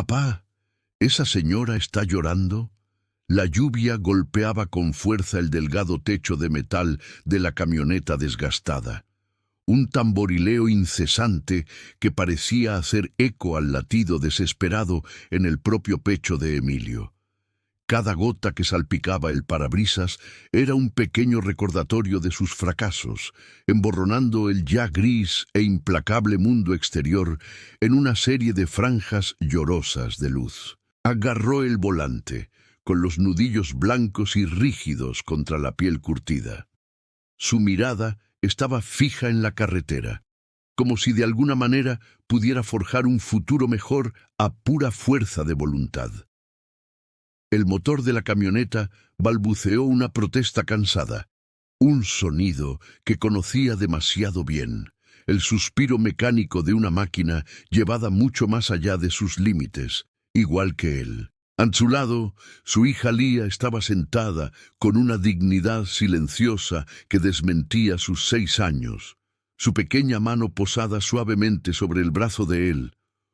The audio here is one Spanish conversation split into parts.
«Papá, ¿esa señora está llorando?» La lluvia golpeaba con fuerza el delgado techo de metal de la camioneta desgastada. Un tamborileo incesante que parecía hacer eco al latido desesperado en el propio pecho de Emilio. Cada gota que salpicaba el parabrisas era un pequeño recordatorio de sus fracasos, emborronando el ya gris e implacable mundo exterior en una serie de franjas llorosas de luz. Agarró el volante, con los nudillos blancos y rígidos contra la piel curtida. Su mirada estaba fija en la carretera, como si de alguna manera pudiera forjar un futuro mejor a pura fuerza de voluntad. El motor de la camioneta balbuceó una protesta cansada, un sonido que conocía demasiado bien, el suspiro mecánico de una máquina llevada mucho más allá de sus límites, igual que él. A su lado, su hija Lía estaba sentada con una dignidad silenciosa que desmentía sus 6 años, su pequeña mano posada suavemente sobre el brazo de él,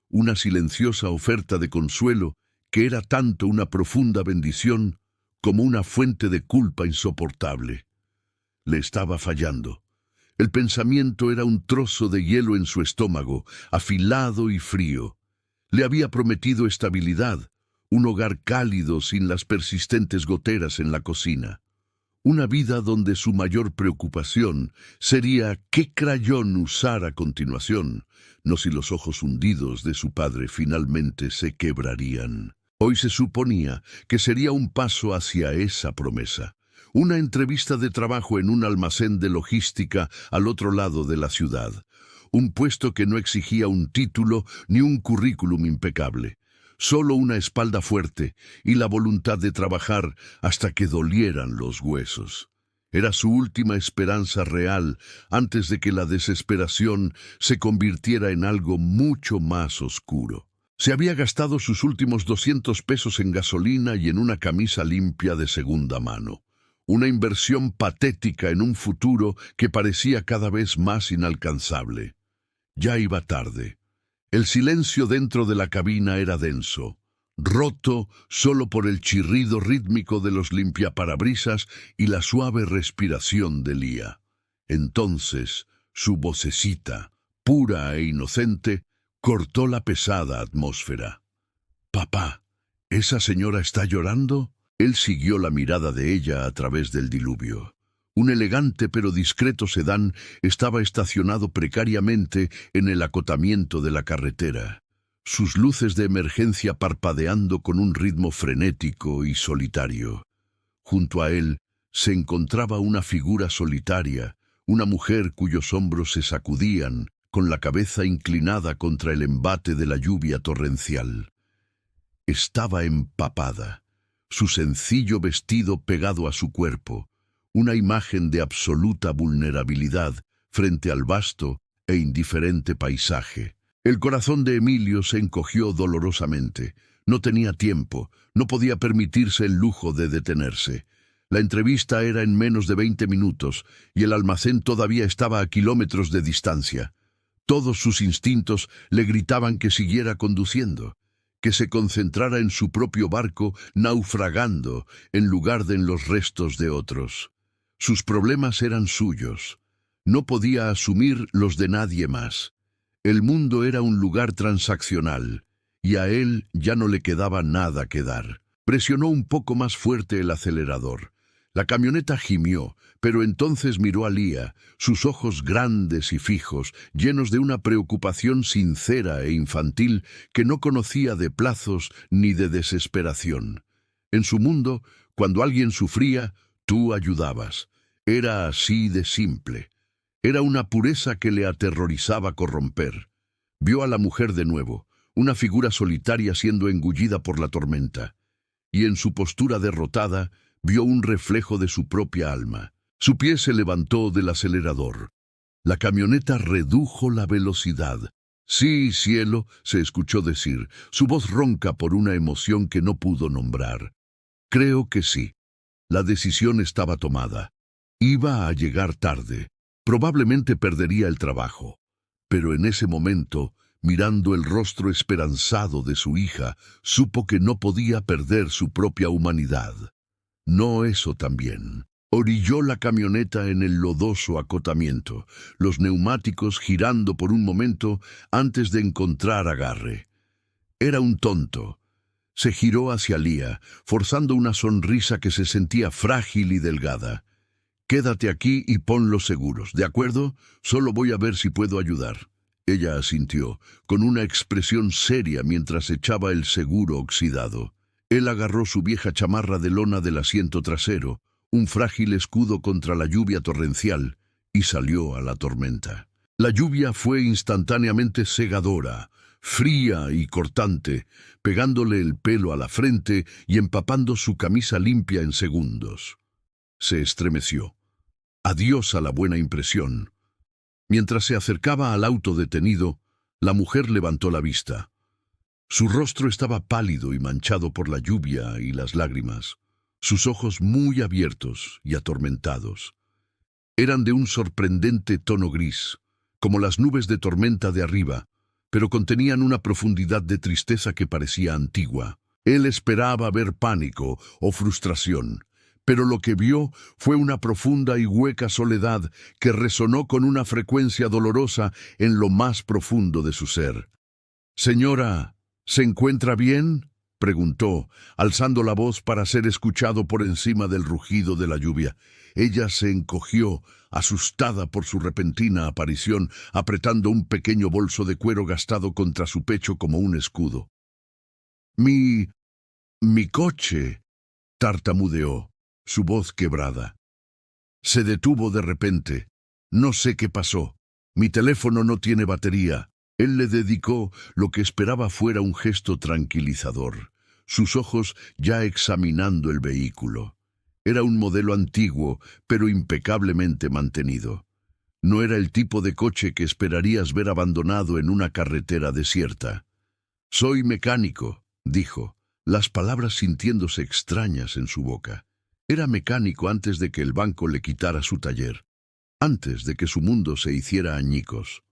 una silenciosa oferta de consuelo que era tanto una profunda bendición como una fuente de culpa insoportable. Le estaba fallando. El pensamiento era un trozo de hielo en su estómago, afilado y frío. Le había prometido estabilidad, un hogar cálido sin las persistentes goteras en la cocina. Una vida donde su mayor preocupación sería qué crayón usar a continuación, no si los ojos hundidos de su padre finalmente se quebrarían. Hoy se suponía que sería un paso hacia esa promesa. Una entrevista de trabajo en un almacén de logística al otro lado de la ciudad. Un puesto que no exigía un título ni un currículum impecable. Solo una espalda fuerte y la voluntad de trabajar hasta que dolieran los huesos. Era su última esperanza real antes de que la desesperación se convirtiera en algo mucho más oscuro. Se había gastado sus últimos 200 pesos en gasolina y en una camisa limpia de segunda mano. Una inversión patética en un futuro que parecía cada vez más inalcanzable. Ya iba tarde. El silencio dentro de la cabina era denso, roto solo por el chirrido rítmico de los limpiaparabrisas y la suave respiración de Lía. Entonces, su vocecita, pura e inocente, cortó la pesada atmósfera. «Papá, ¿esa señora está llorando?» Él siguió la mirada de ella a través del diluvio. Un elegante pero discreto sedán estaba estacionado precariamente en el acotamiento de la carretera, sus luces de emergencia parpadeando con un ritmo frenético y solitario. Junto a él se encontraba una figura solitaria, una mujer cuyos hombros se sacudían, con la cabeza inclinada contra el embate de la lluvia torrencial. Estaba empapada, su sencillo vestido pegado a su cuerpo, una imagen de absoluta vulnerabilidad frente al vasto e indiferente paisaje. El corazón de Emilio se encogió dolorosamente. No tenía tiempo, no podía permitirse el lujo de detenerse. La entrevista era en menos de 20 minutos y el almacén todavía estaba a kilómetros de distancia. Todos sus instintos le gritaban que siguiera conduciendo, que se concentrara en su propio barco naufragando en lugar de en los restos de otros. Sus problemas eran suyos. No podía asumir los de nadie más. El mundo era un lugar transaccional, y a él ya no le quedaba nada que dar. Presionó un poco más fuerte el acelerador. La camioneta gimió, pero entonces miró a Lía, sus ojos grandes y fijos, llenos de una preocupación sincera e infantil que no conocía de plazos ni de desesperación. En su mundo, cuando alguien sufría, tú ayudabas. Era así de simple. Era una pureza que le aterrorizaba corromper. Vio a la mujer de nuevo, una figura solitaria siendo engullida por la tormenta. Y en su postura derrotada, vio un reflejo de su propia alma. Su pie se levantó del acelerador. La camioneta redujo la velocidad. «Sí, cielo», se escuchó decir, su voz ronca por una emoción que no pudo nombrar. Creo que sí. La decisión estaba tomada. Iba a llegar tarde. Probablemente perdería el trabajo. Pero en ese momento Mirando el rostro esperanzado de su hija, supo que no podía perder su propia humanidad. No eso también. Orilló la camioneta en el lodoso acotamiento, los neumáticos girando por un momento antes de encontrar agarre. Era un tonto. Se giró hacia Lía, forzando una sonrisa que se sentía frágil y delgada. «Quédate aquí y pon los seguros, ¿de acuerdo? Solo voy a ver si puedo ayudar». Ella asintió, con una expresión seria mientras echaba el seguro oxidado. Él agarró su vieja chamarra de lona del asiento trasero, un frágil escudo contra la lluvia torrencial, y salió a la tormenta. La lluvia fue instantáneamente cegadora, fría y cortante, pegándole el pelo a la frente y empapando su camisa limpia en segundos. Se estremeció. Adiós a la buena impresión. Mientras se acercaba al auto detenido, la mujer levantó la vista. Su rostro estaba pálido y manchado por la lluvia y las lágrimas, sus ojos muy abiertos y atormentados. Eran de un sorprendente tono gris, como las nubes de tormenta de arriba, pero contenían una profundidad de tristeza que parecía antigua. Él esperaba ver pánico o frustración, pero lo que vio fue una profunda y hueca soledad que resonó con una frecuencia dolorosa en lo más profundo de su ser. «Señora, ¿se encuentra bien?», preguntó, alzando la voz para ser escuchado por encima del rugido de la lluvia. Ella se encogió, asustada por su repentina aparición, apretando un pequeño bolso de cuero gastado contra su pecho como un escudo. Mi coche», tartamudeó, su voz quebrada. Se detuvo de repente. «No sé qué pasó. Mi teléfono no tiene batería». Él le dedicó lo que esperaba fuera un gesto tranquilizador, sus ojos ya examinando el vehículo. Era un modelo antiguo, pero impecablemente mantenido. No era el tipo de coche que esperarías ver abandonado en una carretera desierta. «Soy mecánico», dijo, las palabras sintiéndose extrañas en su boca. Era mecánico antes de que el banco le quitara su taller, antes de que su mundo se hiciera añicos.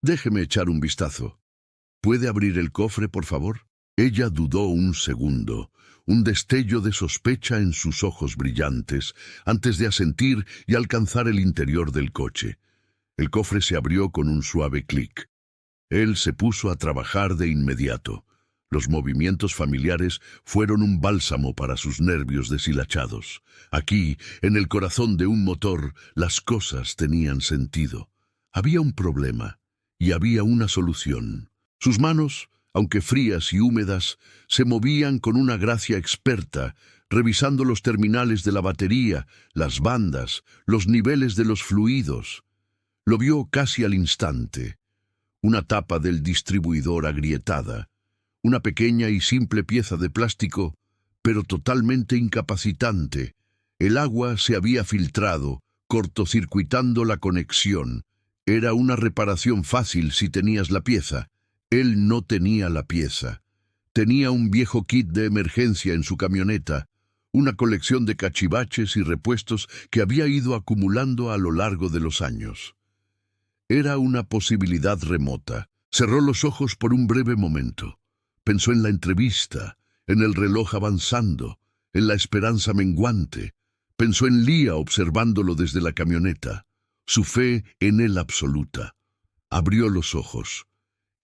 «Déjeme echar un vistazo. ¿Puede abrir el cofre, por favor?». Ella dudó un segundo, un destello de sospecha en sus ojos brillantes, antes de asentir y alcanzar el interior del coche. El cofre se abrió con un suave clic. Él se puso a trabajar de inmediato. Los movimientos familiares fueron un bálsamo para sus nervios deshilachados. Aquí, en el corazón de un motor, las cosas tenían sentido. Había un problema, y había una solución. Sus manos, aunque frías y húmedas, se movían con una gracia experta, revisando los terminales de la batería, las bandas, los niveles de los fluidos. Lo vio casi al instante. Una tapa del distribuidor agrietada, una pequeña y simple pieza de plástico, pero totalmente incapacitante. El agua se había filtrado, cortocircuitando la conexión. Era una reparación fácil si tenías la pieza. Él no tenía la pieza. Tenía un viejo kit de emergencia en su camioneta, una colección de cachivaches y repuestos que había ido acumulando a lo largo de los años. Era una posibilidad remota. Cerró los ojos por un breve momento. Pensó en la entrevista, en el reloj avanzando, en la esperanza menguante. Pensó en Lía observándolo desde la camioneta. Su fe en él absoluta. Abrió los ojos.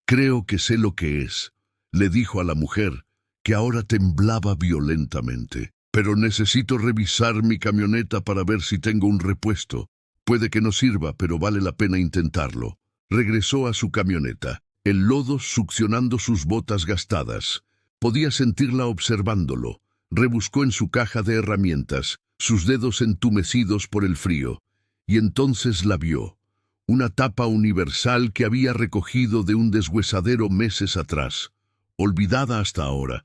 «Creo que sé lo que es», le dijo a la mujer, que ahora temblaba violentamente. «Pero necesito revisar mi camioneta para ver si tengo un repuesto. Puede que no sirva, pero vale la pena intentarlo». Regresó a su camioneta, el lodo succionando sus botas gastadas. Podía sentirla observándolo. Rebuscó en su caja de herramientas, sus dedos entumecidos por el frío, y entonces la vio. Una tapa universal que había recogido de un deshuesadero meses atrás, olvidada hasta ahora.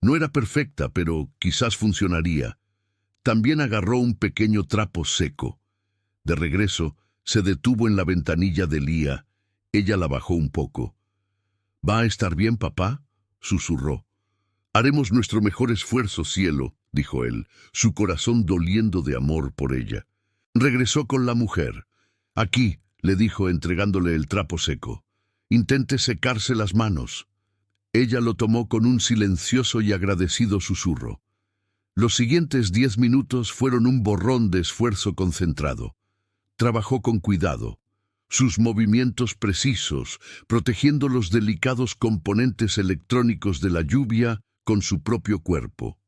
No era perfecta, pero quizás funcionaría. También agarró un pequeño trapo seco. De regreso, se detuvo en la ventanilla de Lía. Ella la bajó un poco. «¿Va a estar bien, papá?», susurró. «Haremos nuestro mejor esfuerzo, cielo», dijo él, su corazón doliendo de amor por ella. Regresó con la mujer. «Aquí», le dijo entregándole el trapo seco. Intente secarse las manos. Ella lo tomó con un silencioso y agradecido susurro. Los siguientes 10 minutos fueron un borrón de esfuerzo concentrado. Trabajó con cuidado, sus movimientos precisos, protegiendo los delicados componentes electrónicos de la lluvia con su propio cuerpo.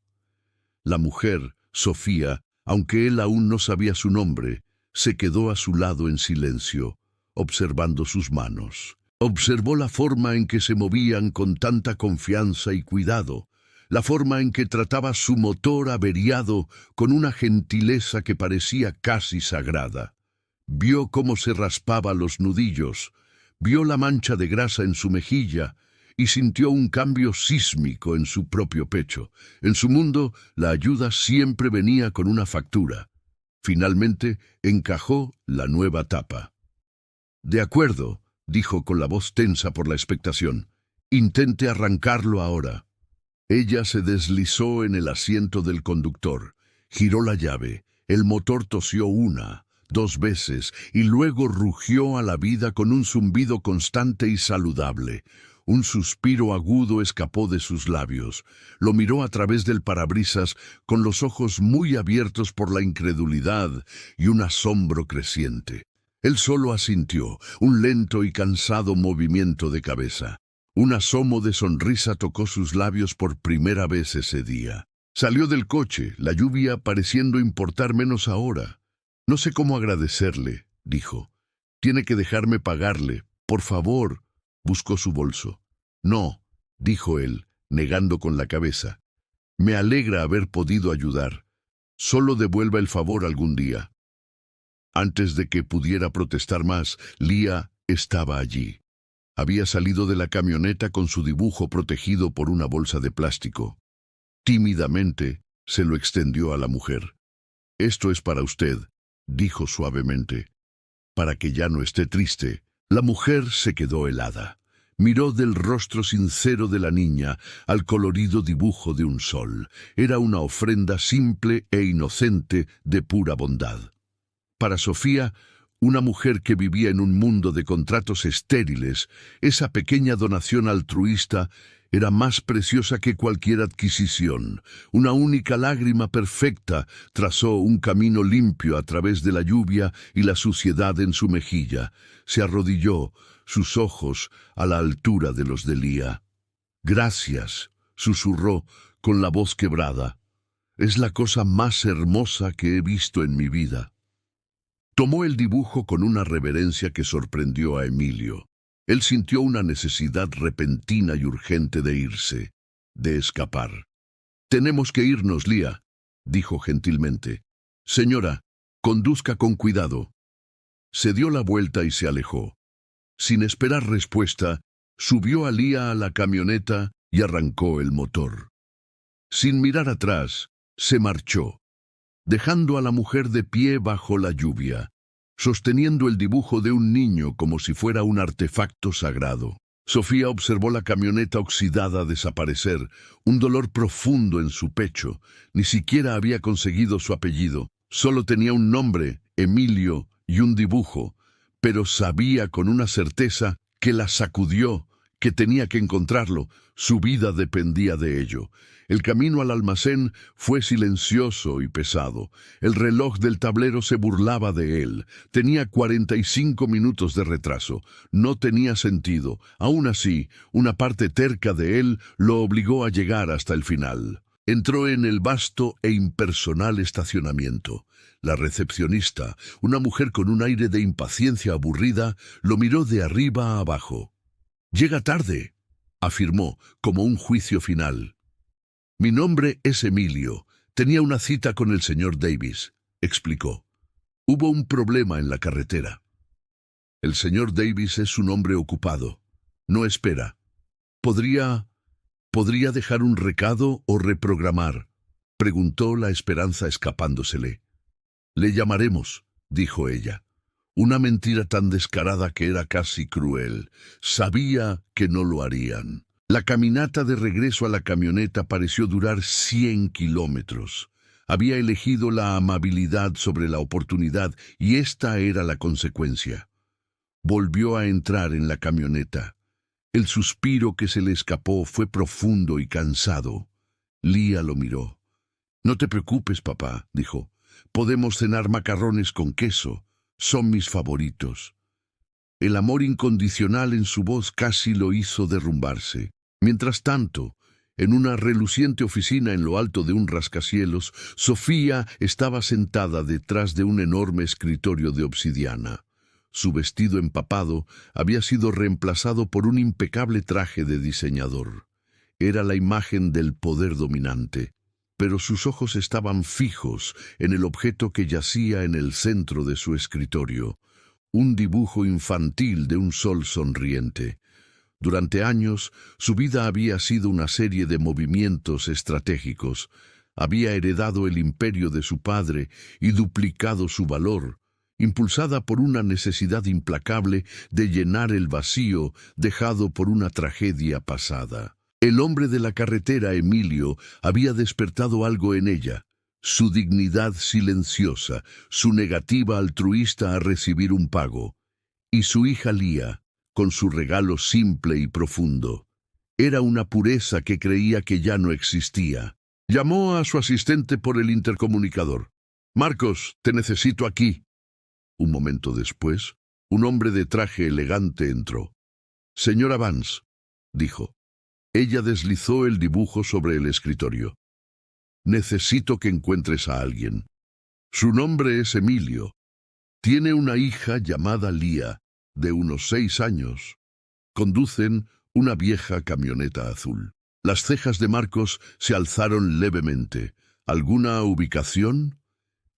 La mujer, Sofía, aunque él aún no sabía su nombre, se quedó a su lado en silencio, observando sus manos. Observó la forma en que se movían con tanta confianza y cuidado, la forma en que trataba su motor averiado con una gentileza que parecía casi sagrada. Vio cómo se raspaba los nudillos, vio la mancha de grasa en su mejilla y sintió un cambio sísmico en su propio pecho. En su mundo, la ayuda siempre venía con una factura. Finalmente, encajó la nueva tapa. «De acuerdo», dijo con la voz tensa por la expectación. «Intente arrancarlo ahora». Ella se deslizó en el asiento del conductor, giró la llave, el motor tosió 1, 2 veces y luego rugió a la vida con un zumbido constante y saludable. Un suspiro agudo escapó de sus labios. Lo miró a través del parabrisas con los ojos muy abiertos por la incredulidad y un asombro creciente. Él solo asintió, un lento y cansado movimiento de cabeza. Un asomo de sonrisa tocó sus labios por primera vez ese día. Salió del coche, la lluvia pareciendo importar menos ahora. «No sé cómo agradecerle», dijo. «Tiene que dejarme pagarle, por favor». Buscó su bolso. «No», dijo él, negando con la cabeza. «Me alegra haber podido ayudar. Solo devuelva el favor algún día». Antes de que pudiera protestar más, Lía estaba allí. Había salido de la camioneta con su dibujo protegido por una bolsa de plástico. Tímidamente se lo extendió a la mujer. «Esto es para usted», dijo suavemente. «Para que ya no esté triste». La mujer se quedó helada. Miró del rostro sincero de la niña al colorido dibujo de un sol. Era una ofrenda simple e inocente de pura bondad. Para Sofía, una mujer que vivía en un mundo de contratos estériles, esa pequeña donación altruista era más preciosa que cualquier adquisición. Una única lágrima perfecta trazó un camino limpio a través de la lluvia y la suciedad en su mejilla. Se arrodilló, sus ojos a la altura de los de Lía. «Gracias», susurró con la voz quebrada. «Es la cosa más hermosa que he visto en mi vida». Tomó el dibujo con una reverencia que sorprendió a Emilio. Él sintió una necesidad repentina y urgente de irse, de escapar. «Tenemos que irnos, Lía», dijo gentilmente. «Señora, conduzca con cuidado». Se dio la vuelta y se alejó. Sin esperar respuesta, subió a Lía a la camioneta y arrancó el motor. Sin mirar atrás, se marchó, dejando a la mujer de pie bajo la lluvia, sosteniendo el dibujo de un niño como si fuera un artefacto sagrado. Sofía observó la camioneta oxidada desaparecer, un dolor profundo en su pecho. Ni siquiera había conseguido su apellido. Solo tenía un nombre, Emilio, y un dibujo, pero sabía con una certeza que la sacudió, que tenía que encontrarlo. Su vida dependía de ello. El camino al almacén fue silencioso y pesado. El reloj del tablero se burlaba de él. Tenía 45 minutos de retraso. No tenía sentido. Aún así, una parte terca de él lo obligó a llegar hasta el final. Entró en el vasto e impersonal estacionamiento. La recepcionista, una mujer con un aire de impaciencia aburrida, lo miró de arriba a abajo. «Llega tarde», afirmó, como un juicio final. «Mi nombre es Emilio. Tenía una cita con el señor Davis», explicó. «Hubo un problema en la carretera». «El señor Davis es un hombre ocupado. No espera. ¿Podría dejar un recado o reprogramar?», preguntó la esperanza escapándosele. «Le llamaremos», dijo ella. Una mentira tan descarada que era casi cruel. Sabía que no lo harían. La caminata de regreso a la camioneta pareció durar 100 kilómetros. Había elegido la amabilidad sobre la oportunidad y esta era la consecuencia. volvió a entrar en la camioneta. El suspiro que se le escapó fue profundo y cansado. Lía lo miró. «No te preocupes, papá», dijo. «Podemos cenar macarrones con queso. Son mis favoritos». El amor incondicional en su voz casi lo hizo derrumbarse. Mientras tanto, en una reluciente oficina en lo alto de un rascacielos, Sofía estaba sentada detrás de un enorme escritorio de obsidiana. Su vestido empapado había sido reemplazado por un impecable traje de diseñador. Era la imagen del poder dominante, pero sus ojos estaban fijos en el objeto que yacía en el centro de su escritorio, un dibujo infantil de un sol sonriente. Durante años, su vida había sido una serie de movimientos estratégicos. Había heredado el imperio de su padre y duplicado su valor, impulsada por una necesidad implacable de llenar el vacío dejado por una tragedia pasada. El hombre de la carretera, Emilio, había despertado algo en ella. Su dignidad silenciosa, su negativa altruista a recibir un pago. Y su hija Lía, con su regalo simple y profundo. Era una pureza que creía que ya no existía. Llamó a su asistente por el intercomunicador. «Marcos, te necesito aquí». Un momento después, un hombre de traje elegante entró. «Señora Vance», dijo. Ella deslizó el dibujo sobre el escritorio. «Necesito que encuentres a alguien. Su nombre es Emilio. Tiene una hija llamada Lía, de unos 6 años. Conducen una vieja camioneta azul». Las cejas de Marcos se alzaron levemente. «¿Alguna ubicación?»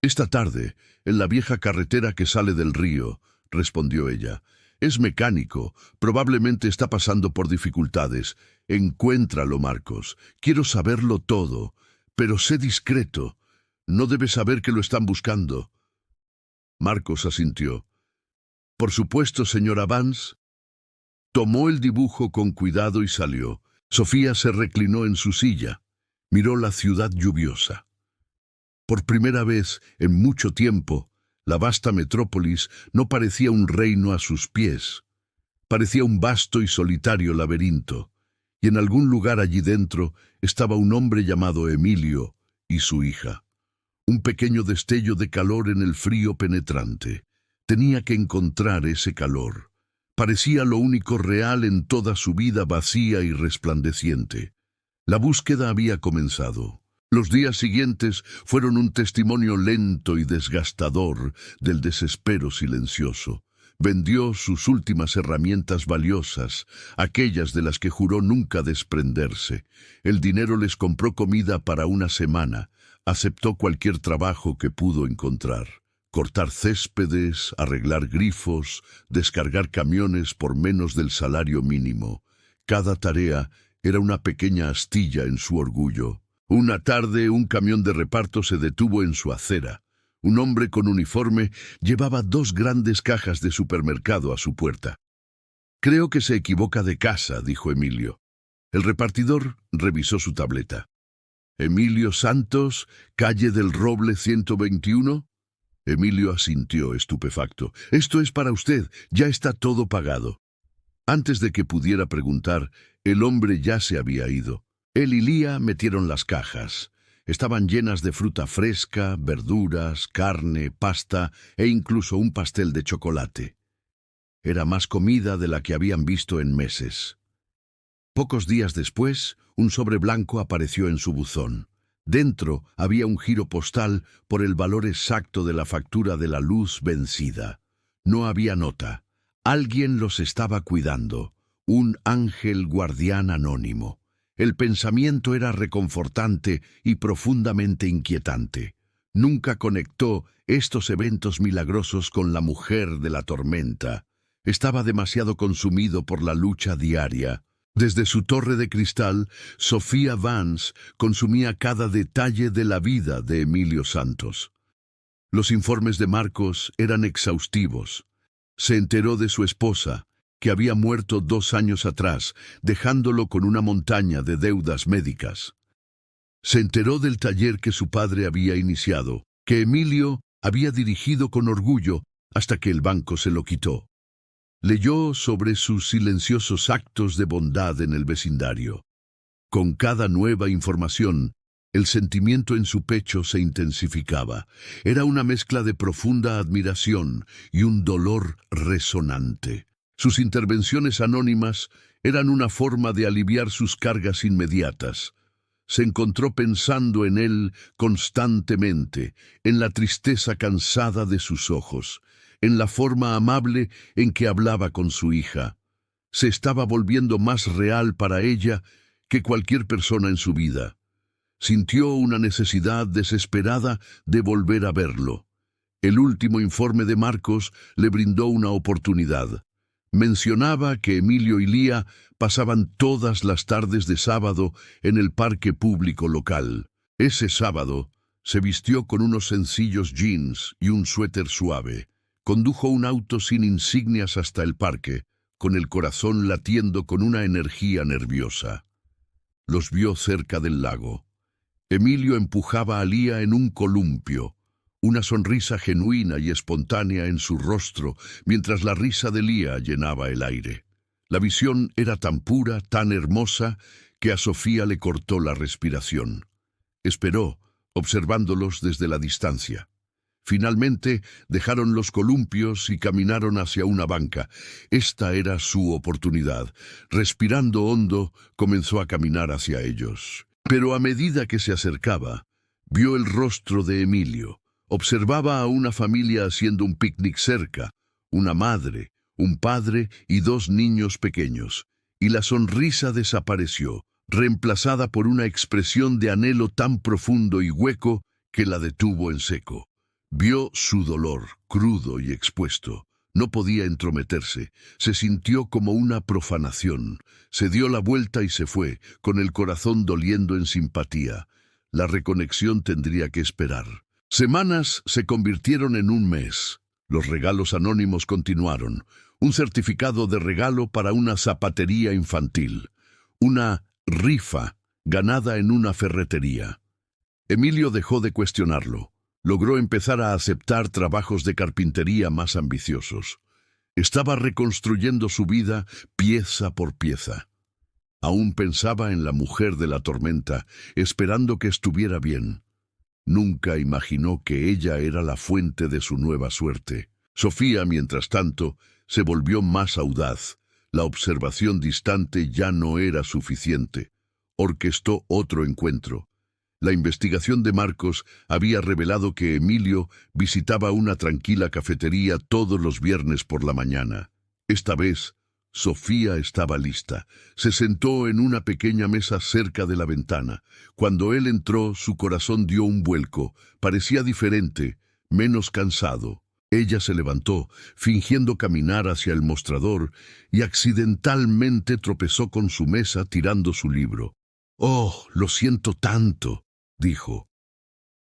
«Esta tarde, en la vieja carretera que sale del río», respondió ella. «Es mecánico. Probablemente está pasando por dificultades. Encuéntralo, Marcos. Quiero saberlo todo. Pero sé discreto. No debes saber que lo están buscando». Marcos asintió. «Por supuesto, señora Vance». Tomó el dibujo con cuidado y salió. Sofía se reclinó en su silla. Miró la ciudad lluviosa. Por primera vez en mucho tiempo, la vasta metrópolis no parecía un reino a sus pies. Parecía un vasto y solitario laberinto. Y en algún lugar allí dentro estaba un hombre llamado Emilio y su hija. Un pequeño destello de calor en el frío penetrante. Tenía que encontrar ese calor. Parecía lo único real en toda su vida vacía y resplandeciente. La búsqueda había comenzado. Los días siguientes fueron un testimonio lento y desgastador del desespero silencioso. Vendió sus últimas herramientas valiosas, aquellas de las que juró nunca desprenderse. El dinero les compró comida para una semana. Aceptó cualquier trabajo que pudo encontrar. Cortar céspedes, arreglar grifos, descargar camiones por menos del salario mínimo. Cada tarea era una pequeña astilla en su orgullo. Una tarde, un camión de reparto se detuvo en su acera. Un hombre con uniforme llevaba 2 grandes cajas de supermercado a su puerta. «Creo que se equivoca de casa», dijo Emilio. El repartidor revisó su tableta. «Emilio Santos, calle del Roble 121». Emilio asintió estupefacto. «Esto es para usted, ya está todo pagado». Antes de que pudiera preguntar, el hombre ya se había ido. Él y Lía metieron las cajas. Estaban llenas de fruta fresca, verduras, carne, pasta e incluso un pastel de chocolate. Era más comida de la que habían visto en meses. Pocos días después, un sobre blanco apareció en su buzón. Dentro había un giro postal por el valor exacto de la factura de la luz vencida. No había nota. Alguien los estaba cuidando. Un ángel guardián anónimo. El pensamiento era reconfortante y profundamente inquietante. Nunca conectó estos eventos milagrosos con la mujer de la tormenta. Estaba demasiado consumido por la lucha diaria. Desde su torre de cristal, Sofía Vance consumía cada detalle de la vida de Emilio Santos. Los informes de Marcos eran exhaustivos. Se enteró de su esposa, que había muerto 2 años atrás, dejándolo con una montaña de deudas médicas. Se enteró del taller que su padre había iniciado, que Emilio había dirigido con orgullo hasta que el banco se lo quitó. Leyó sobre sus silenciosos actos de bondad en el vecindario. Con cada nueva información, el sentimiento en su pecho se intensificaba. Era una mezcla de profunda admiración y un dolor resonante. Sus intervenciones anónimas eran una forma de aliviar sus cargas inmediatas. Se encontró pensando en él constantemente, en la tristeza cansada de sus ojos, en la forma amable en que hablaba con su hija. Se estaba volviendo más real para ella que cualquier persona en su vida. Sintió una necesidad desesperada de volver a verlo. El último informe de Marcos le brindó una oportunidad. Mencionaba que Emilio y Lía pasaban todas las tardes de sábado en el parque público local. Ese sábado se vistió con unos sencillos jeans y un suéter suave. Condujo un auto sin insignias hasta el parque, con el corazón latiendo con una energía nerviosa. Los vio cerca del lago. Emilio empujaba a Lía en un columpio, una sonrisa genuina y espontánea en su rostro, mientras la risa de Lía llenaba el aire. La visión era tan pura, tan hermosa, que a Sofía le cortó la respiración. Esperó, observándolos desde la distancia. Finalmente dejaron los columpios y caminaron hacia una banca. Esta era su oportunidad. Respirando hondo, comenzó a caminar hacia ellos. Pero a medida que se acercaba, vio el rostro de Emilio. Observaba a una familia haciendo un picnic cerca, una madre, un padre y dos niños pequeños, y la sonrisa desapareció, reemplazada por una expresión de anhelo tan profundo y hueco que la detuvo en seco. Vio su dolor, crudo y expuesto. No podía entrometerse. Se sintió como una profanación. Se dio la vuelta y se fue, con el corazón doliendo en simpatía. La reconexión tendría que esperar. Semanas se convirtieron en un mes. Los regalos anónimos continuaron. Un certificado de regalo para una zapatería infantil. Una rifa ganada en una ferretería. Emilio dejó de cuestionarlo. Logró empezar a aceptar trabajos de carpintería más ambiciosos. Estaba reconstruyendo su vida pieza por pieza. Aún pensaba en la mujer de la tormenta, esperando que estuviera bien. Nunca imaginó que ella era la fuente de su nueva suerte. Sofía, mientras tanto, se volvió más audaz. La observación distante ya no era suficiente. Orquestó otro encuentro. La investigación de Marcos había revelado que Emilio visitaba una tranquila cafetería todos los viernes por la mañana. Esta vez, Sofía estaba lista. Se sentó en una pequeña mesa cerca de la ventana. Cuando él entró, su corazón dio un vuelco. Parecía diferente, menos cansado. Ella se levantó, fingiendo caminar hacia el mostrador, y accidentalmente tropezó con su mesa tirando su libro. «Oh, lo siento tanto», dijo.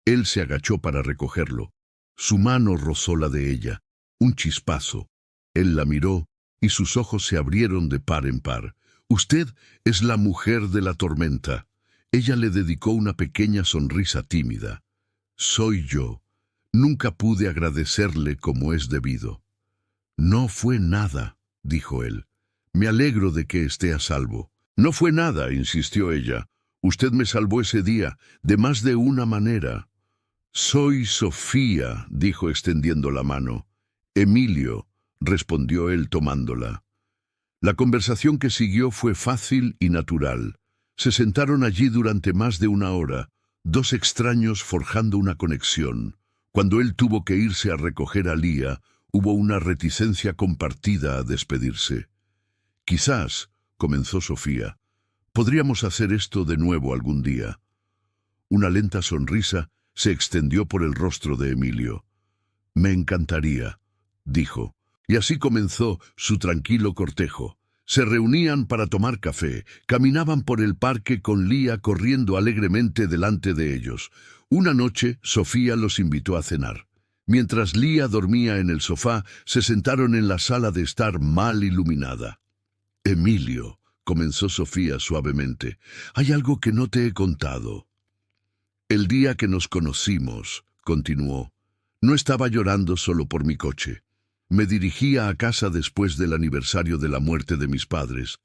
Él se agachó para recogerlo. Su mano rozó la de ella. Un chispazo. Él la miró y sus ojos se abrieron de par en par. «Usted es la mujer de la tormenta». Ella le dedicó una pequeña sonrisa tímida. «Soy yo. Nunca pude agradecerle como es debido». «No fue nada», dijo él. «Me alegro de que esté a salvo». «No fue nada», insistió ella. «Usted me salvó ese día, de más de una manera». «Soy Sofía», dijo extendiendo la mano. «Emilio», respondió él tomándola. La conversación que siguió fue fácil y natural. Se sentaron allí durante más de una hora, dos extraños forjando una conexión. Cuando él tuvo que irse a recoger a Lía, hubo una reticencia compartida a despedirse. «Quizás», comenzó Sofía, «podríamos hacer esto de nuevo algún día». Una lenta sonrisa se extendió por el rostro de Emilio. «Me encantaría», dijo, y así comenzó su tranquilo cortejo. Se reunían para tomar café, caminaban por el parque con Lía corriendo alegremente delante de ellos. Una noche, Sofía los invitó a cenar. Mientras Lía dormía en el sofá, se sentaron en la sala de estar mal iluminada. «Emilio», comenzó Sofía suavemente, «hay algo que no te he contado». «El día que nos conocimos», continuó, «no estaba llorando solo por mi coche. Me dirigía a casa después del aniversario de la muerte de mis padres.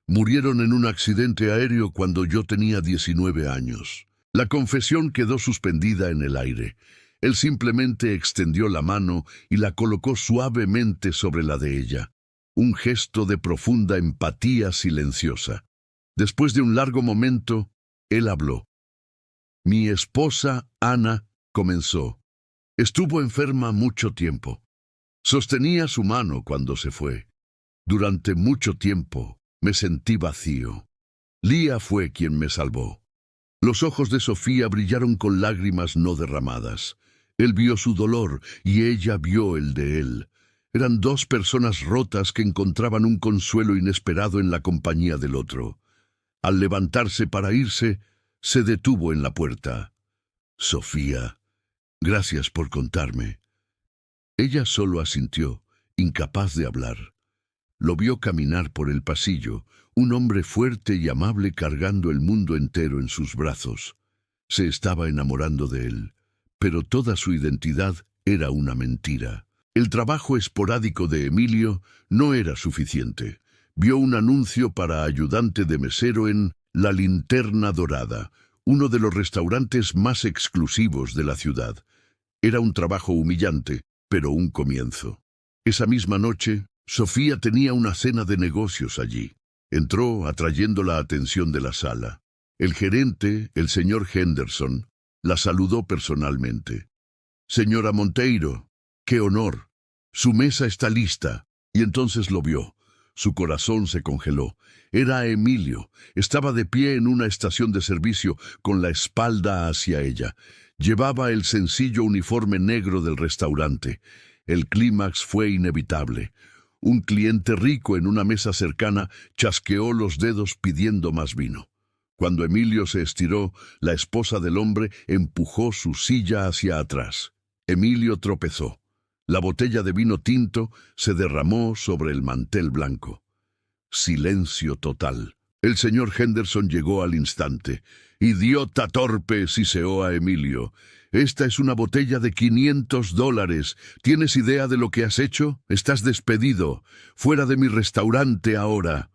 Murieron en un accidente aéreo cuando yo tenía 19 años. La confesión quedó suspendida en el aire. Él simplemente extendió la mano y la colocó suavemente sobre la de ella. Un gesto de profunda empatía silenciosa. Después de un largo momento, él habló. Mi esposa, Ana, comenzó. Estuvo enferma mucho tiempo. Sostenía su mano cuando se fue. Durante mucho tiempo me sentí vacío. Lía fue quien me salvó. Los ojos de Sofía brillaron con lágrimas no derramadas. Él vio su dolor y ella vio el de él. Eran dos personas rotas que encontraban un consuelo inesperado en la compañía del otro. Al levantarse para irse, se detuvo en la puerta. Sofía, gracias por contarme. Ella solo asintió, incapaz de hablar. Lo vio caminar por el pasillo, un hombre fuerte y amable cargando el mundo entero en sus brazos. Se estaba enamorando de él, pero toda su identidad era una mentira. El trabajo esporádico de Emilio no era suficiente. Vio un anuncio para ayudante de mesero en La Linterna Dorada, uno de los restaurantes más exclusivos de la ciudad. Era un trabajo humillante, pero un comienzo. Esa misma noche, Sofía tenía una cena de negocios allí. Entró atrayendo la atención de la sala. El gerente, el señor Henderson, la saludó personalmente. Señora Monteiro, qué honor. Su mesa está lista. Y entonces lo vio. Su corazón se congeló. Era Emilio. Estaba de pie en una estación de servicio con la espalda hacia ella. Llevaba el sencillo uniforme negro del restaurante. El clímax fue inevitable. Un cliente rico en una mesa cercana chasqueó los dedos pidiendo más vino. Cuando Emilio se estiró, la esposa del hombre empujó su silla hacia atrás. Emilio tropezó. La botella de vino tinto se derramó sobre el mantel blanco. Silencio total. El señor Henderson llegó al instante. «Idiota torpe», siseó a Emilio. «Esta es una botella de $500. ¿Tienes idea de lo que has hecho? Estás despedido. Fuera de mi restaurante ahora».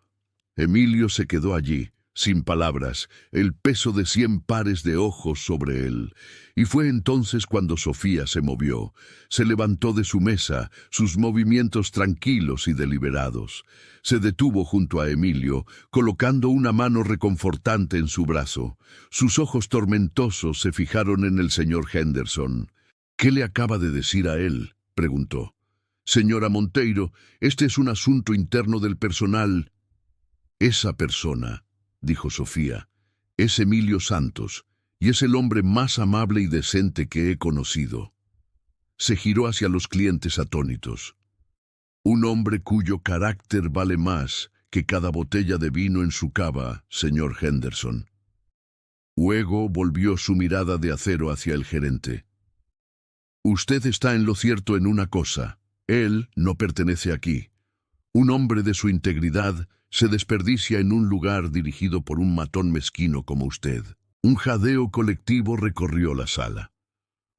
Emilio se quedó allí, sin palabras, el peso de 100 pares de ojos sobre él. Y fue entonces cuando Sofía se movió. Se levantó de su mesa, sus movimientos tranquilos y deliberados. Se detuvo junto a Emilio, colocando una mano reconfortante en su brazo. Sus ojos tormentosos se fijaron en el señor Henderson. «¿Qué le acaba de decir a él?», preguntó. «Señora Monteiro, este es un asunto interno del personal». «Esa persona», dijo Sofía, «es Emilio Santos, y es el hombre más amable y decente que he conocido». Se giró hacia los clientes atónitos. «Un hombre cuyo carácter vale más que cada botella de vino en su cava, señor Henderson». Luego volvió su mirada de acero hacia el gerente. «Usted está en lo cierto en una cosa. Él no pertenece aquí. Un hombre de su integridad se desperdicia en un lugar dirigido por un matón mezquino como usted». Un jadeo colectivo recorrió la sala.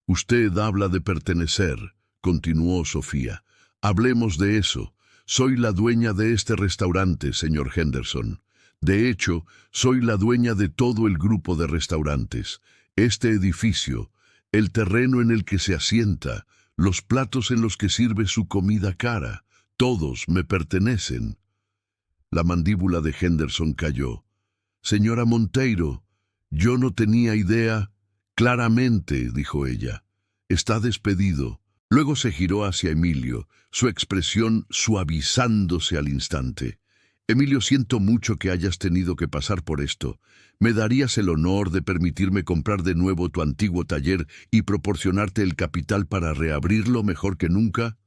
«Usted habla de pertenecer», continuó Sofía. «Hablemos de eso. Soy la dueña de este restaurante, señor Henderson. De hecho, soy la dueña de todo el grupo de restaurantes. Este edificio, el terreno en el que se asienta, los platos en los que sirve su comida cara, todos me pertenecen». La mandíbula de Henderson cayó. «Señora Monteiro, yo no tenía idea». «Claramente», dijo ella, «está despedido». Luego se giró hacia Emilio, su expresión suavizándose al instante. «Emilio, siento mucho que hayas tenido que pasar por esto. ¿Me darías el honor de permitirme comprar de nuevo tu antiguo taller y proporcionarte el capital para reabrirlo mejor que nunca?»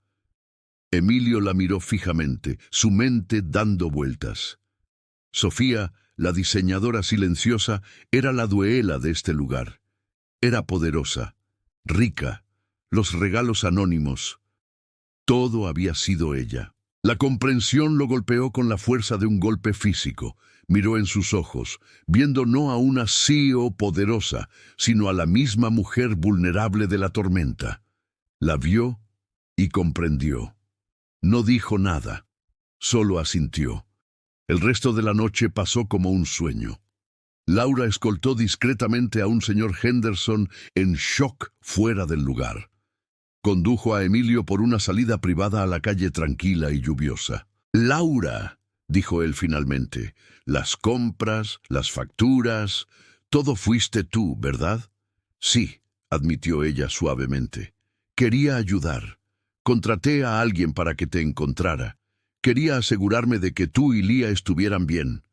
Emilio la miró fijamente, su mente dando vueltas. Sofía, la diseñadora silenciosa, era la dueña de este lugar. Era poderosa, rica, los regalos anónimos. Todo había sido ella. La comprensión lo golpeó con la fuerza de un golpe físico. Miró en sus ojos, viendo no a una CEO poderosa, sino a la misma mujer vulnerable de la tormenta. La vio y comprendió. No dijo nada, solo asintió. El resto de la noche pasó como un sueño. Laura escoltó discretamente a un señor Henderson en shock fuera del lugar. Condujo a Emilio por una salida privada a la calle tranquila y lluviosa. «Laura», dijo él finalmente, «las compras, las facturas, todo fuiste tú, ¿verdad?» «Sí», admitió ella suavemente. «Quería ayudar. Contraté a alguien para que te encontrara. Quería asegurarme de que tú y Lía estuvieran bien».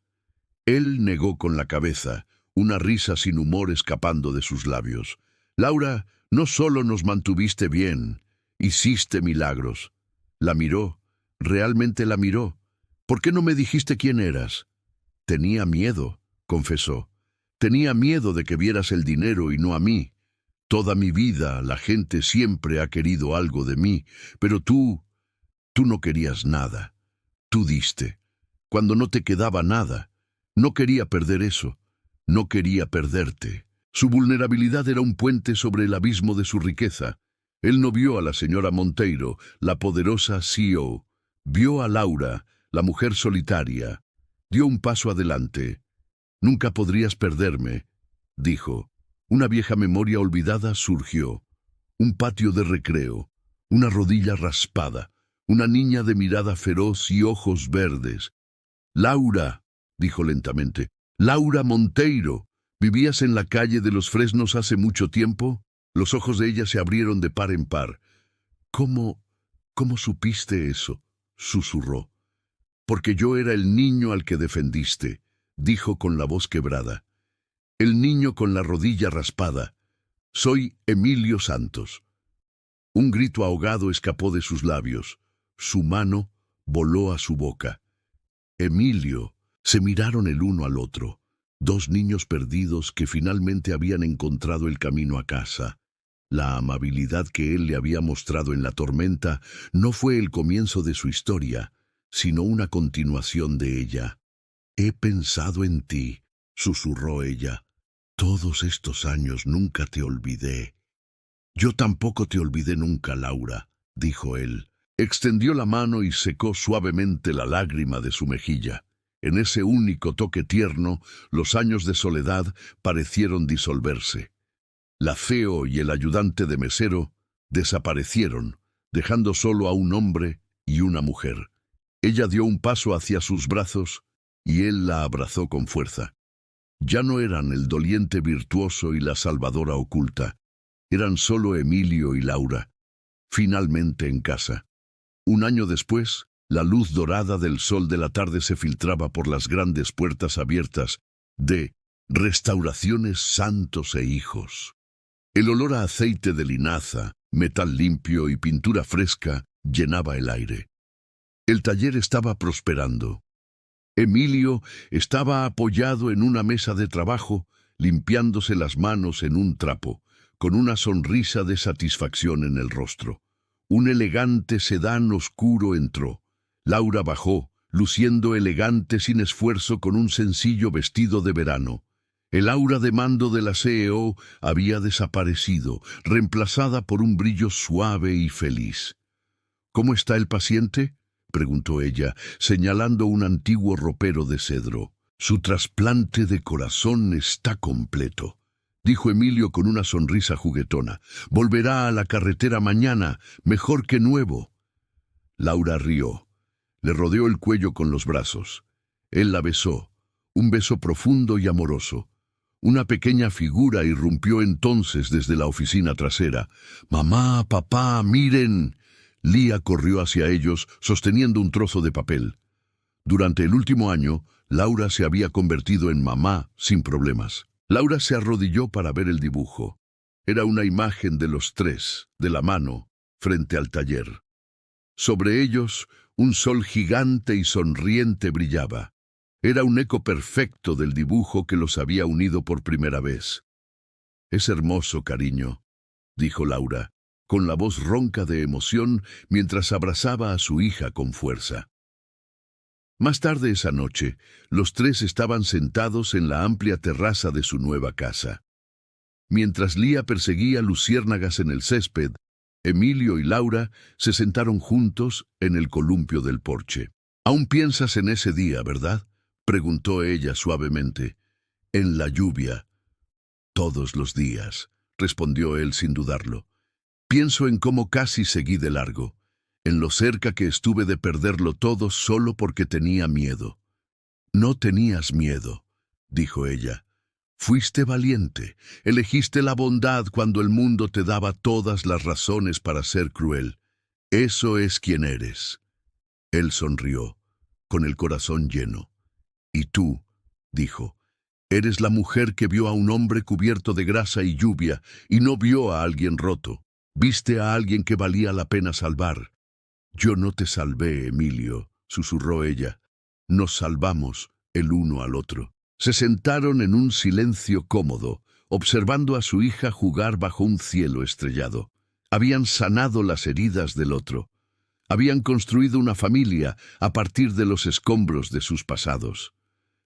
Él negó con la cabeza, una risa sin humor escapando de sus labios. «Laura, no solo nos mantuviste bien, hiciste milagros». La miró, realmente la miró. «¿Por qué no me dijiste quién eras?» «Tenía miedo», confesó. «Tenía miedo de que vieras el dinero y no a mí. Toda mi vida la gente siempre ha querido algo de mí, pero tú no querías nada. Tú diste, cuando no te quedaba nada. No quería perder eso. No quería perderte». Su vulnerabilidad era un puente sobre el abismo de su riqueza. Él no vio a la señora Monteiro, la poderosa CEO. Vio a Laura, la mujer solitaria. Dio un paso adelante. «Nunca podrías perderme», dijo. Una vieja memoria olvidada surgió. Un patio de recreo, una rodilla raspada, una niña de mirada feroz y ojos verdes. «Laura», dijo lentamente, «Laura Monteiro, ¿vivías en la calle de los Fresnos hace mucho tiempo?» Los ojos de ella se abrieron de par en par. «¿Cómo supiste eso?», susurró. «Porque yo era el niño al que defendiste», dijo con la voz quebrada. «El niño con la rodilla raspada. Soy Emilio Santos». Un grito ahogado escapó de sus labios. Su mano voló a su boca. «Emilio». Se miraron el uno al otro. Dos niños perdidos que finalmente habían encontrado el camino a casa. La amabilidad que él le había mostrado en la tormenta no fue el comienzo de su historia, sino una continuación de ella. «He pensado en ti», susurró ella. «Todos estos años nunca te olvidé». «Yo tampoco te olvidé nunca, Laura», dijo él. Extendió la mano y secó suavemente la lágrima de su mejilla. En ese único toque tierno, los años de soledad parecieron disolverse. La CEO y el ayudante de mesero desaparecieron, dejando solo a un hombre y una mujer. Ella dio un paso hacia sus brazos y él la abrazó con fuerza. Ya no eran el doliente virtuoso y la salvadora oculta. Eran solo Emilio y Laura, finalmente en casa. Un año después, la luz dorada del sol de la tarde se filtraba por las grandes puertas abiertas de Restauraciones Santos e Hijos. El olor a aceite de linaza, metal limpio y pintura fresca llenaba el aire. El taller estaba prosperando. Emilio estaba apoyado en una mesa de trabajo, limpiándose las manos en un trapo, con una sonrisa de satisfacción en el rostro. Un elegante sedán oscuro entró. Laura bajó, luciendo elegante sin esfuerzo con un sencillo vestido de verano. El aura de mando de la CEO había desaparecido, reemplazada por un brillo suave y feliz. «¿Cómo está el paciente?», preguntó ella, señalando un antiguo ropero de cedro. «Su trasplante de corazón está completo», dijo Emilio con una sonrisa juguetona. «Volverá a la carretera mañana, mejor que nuevo». Laura rió. Le rodeó el cuello con los brazos. Él la besó, un beso profundo y amoroso. Una pequeña figura irrumpió entonces desde la oficina trasera. «Mamá, papá, miren». Lía corrió hacia ellos, sosteniendo un trozo de papel. Durante el último año, Laura se había convertido en mamá sin problemas. Laura se arrodilló para ver el dibujo. Era una imagen de los tres, de la mano, frente al taller. Sobre ellos, un sol gigante y sonriente brillaba. Era un eco perfecto del dibujo que los había unido por primera vez. «Es hermoso, cariño», dijo Laura, con la voz ronca de emoción mientras abrazaba a su hija con fuerza. Más tarde esa noche, los tres estaban sentados en la amplia terraza de su nueva casa. Mientras Lía perseguía luciérnagas en el césped, Emilio y Laura se sentaron juntos en el columpio del porche. «¿Aún piensas en ese día, verdad?», preguntó ella suavemente. «En la lluvia». «Todos los días», respondió él sin dudarlo. «Pienso en cómo casi seguí de largo, en lo cerca que estuve de perderlo todo solo porque tenía miedo». «No tenías miedo», dijo ella. «Fuiste valiente, elegiste la bondad cuando el mundo te daba todas las razones para ser cruel. Eso es quien eres». Él sonrió, con el corazón lleno. «Y tú», dijo, «eres la mujer que vio a un hombre cubierto de grasa y lluvia y no vio a alguien roto. Viste a alguien que valía la pena salvar». «Yo no te salvé, Emilio», susurró ella. «Nos salvamos el uno al otro». Se sentaron en un silencio cómodo, observando a su hija jugar bajo un cielo estrellado. Habían sanado las heridas del otro. Habían construido una familia a partir de los escombros de sus pasados.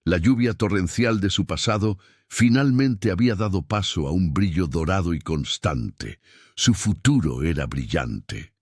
La lluvia torrencial de su pasado finalmente había dado paso a un brillo dorado y constante. Su futuro era brillante.